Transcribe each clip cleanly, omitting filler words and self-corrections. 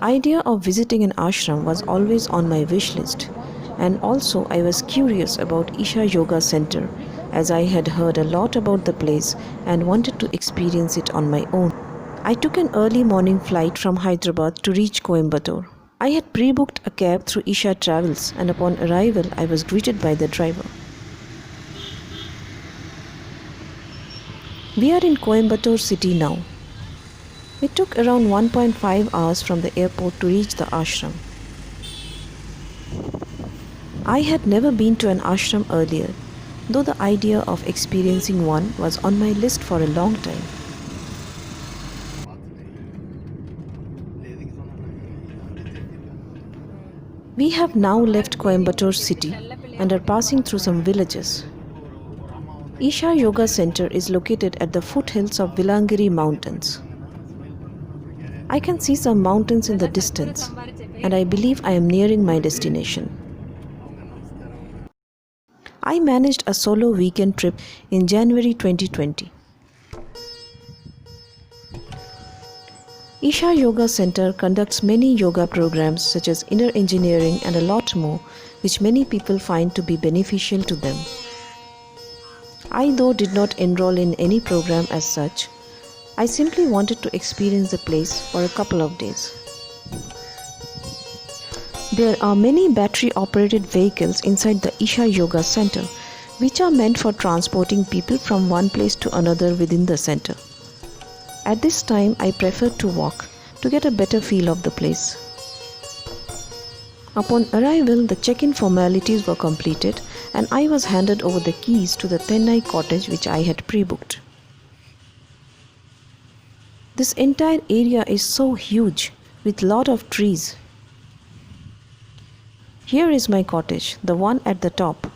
idea of visiting an ashram was always on my wish list, and also I was curious about Isha Yoga Center as I had heard a lot about the place and wanted to experience it on my own. I took an early morning flight from Hyderabad to reach Coimbatore. I had pre-booked a cab through Isha Travels, and upon arrival I was greeted by the driver. We are in Coimbatore city now. It took around 1.5 hours from the airport to reach the ashram. I had never been to an ashram earlier, though the idea of experiencing one was on my list for a long time. We have now left Coimbatore city and are passing through some villages. Isha Yoga Center is located at the foothills of Vilangiri Mountains. I can see some mountains in the distance, and I believe I am nearing my destination. I managed a solo weekend trip in January 2020. Isha Yoga Center conducts many yoga programs such as inner engineering and a lot more, which many people find to be beneficial to them. I though did not enroll in any program as such. I simply wanted to experience the place for a couple of days. There are many battery-operated vehicles inside the Isha Yoga Center, which are meant for transporting people from one place to another within the center. At this time, I preferred to walk to get a better feel of the place. Upon arrival, the check-in formalities were completed and I was handed over the keys to the Tennai cottage which I had pre-booked. This entire area is so huge with lot of trees. Here is my cottage, the one at the top.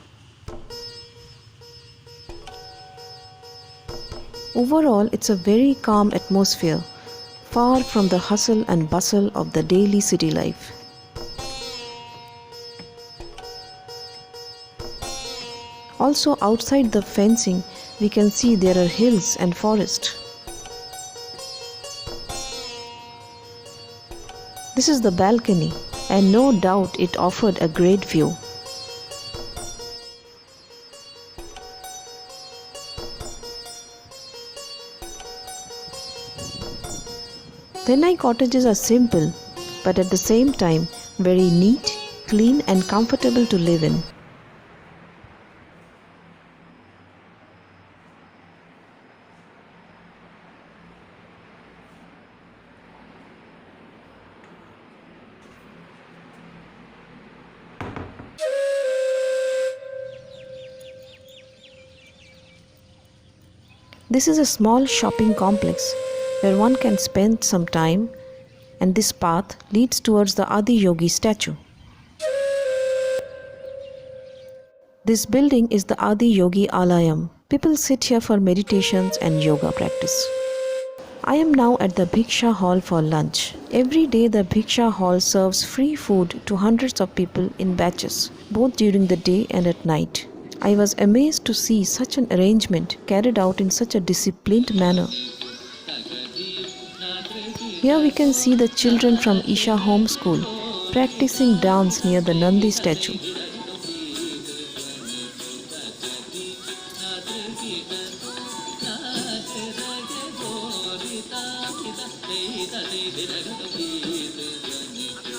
Overall, it's a very calm atmosphere, far from the hustle and bustle of the daily city life. Also, outside the fencing, we can see there are hills and forest. This is the balcony, and no doubt it offered a great view. Tennai cottages are simple, but at the same time very neat, clean and comfortable to live in. This is a small shopping complex where one can spend some time, and this path leads towards the Adi Yogi statue. This building is the Adi Yogi Alayam. People sit here for meditations and yoga practice. I am now at the Bhiksha Hall for lunch. Every day the Bhiksha Hall serves free food to hundreds of people in batches, both during the day and at night. I was amazed to see such an arrangement carried out in such a disciplined manner. Here we can see the children from Isha Home School practicing dance near the Nandi statue.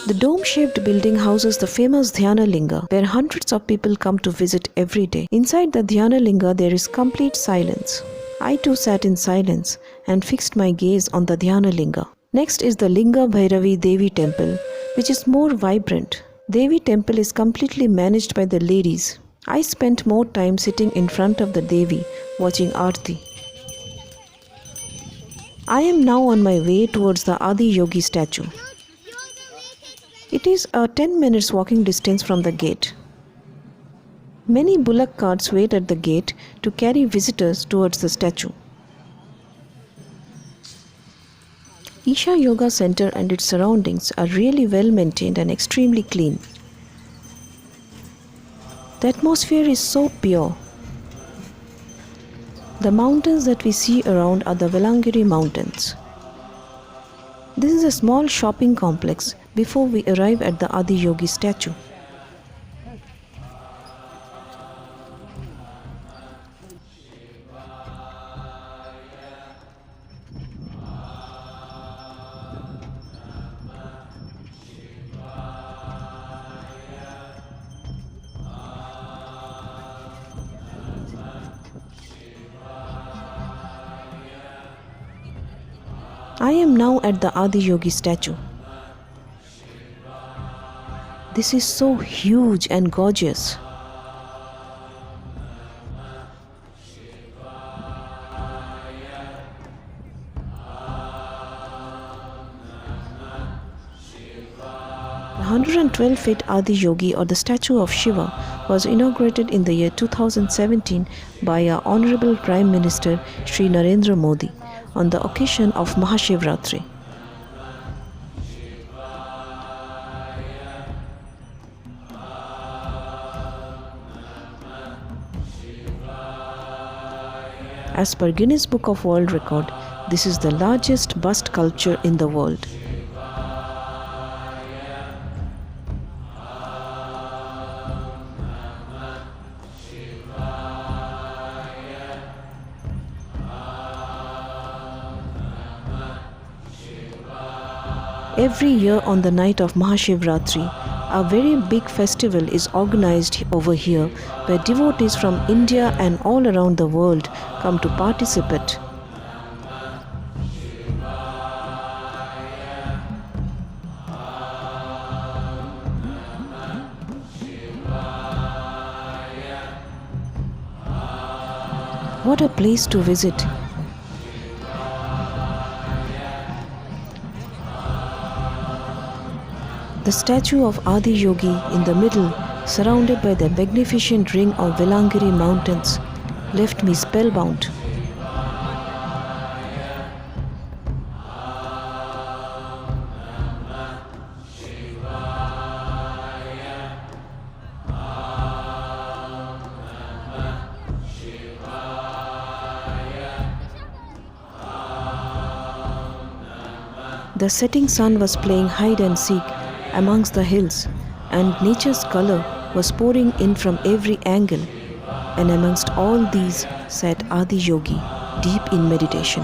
The dome-shaped building houses the famous Dhyana Linga, where hundreds of people come to visit every day. Inside the Dhyana Linga there is complete silence. I too sat in silence and fixed my gaze on the Dhyana Linga. Next is the Linga Bhairavi Devi temple, which is more vibrant. Devi temple is completely managed by the ladies. I spent more time sitting in front of the Devi watching Aarti. I am now on my way towards the Adi Yogi statue. It is a 10 minutes walking distance from the gate. Many bullock carts wait at the gate to carry visitors towards the statue. Isha Yoga Center and its surroundings are really well maintained and extremely clean. The atmosphere is so pure. The mountains that we see around are the Velangiri mountains. This is a small shopping complex before we arrive at the Adi Yogi statue. I am now at the Adi Yogi statue. This is so huge and gorgeous. The 112-feet Adi Yogi, or the statue of Shiva, was inaugurated in the year 2017 by our Honorable Prime Minister Shri Narendra Modi on the occasion of Mahashivratri. As per Guinness Book of World Record, this is the largest bust sculpture in the world. Every year on the night of Mahashivratri, a very big festival is organized over here where devotees from India and all around the world come to participate. What a place to visit! The statue of Adi Yogi in the middle, surrounded by the magnificent ring of Velangiri mountains, left me spellbound. The setting sun was playing hide and seek amongst the hills, and nature's color was pouring in from every angle, and amongst all these sat Adi Yogi, deep in meditation.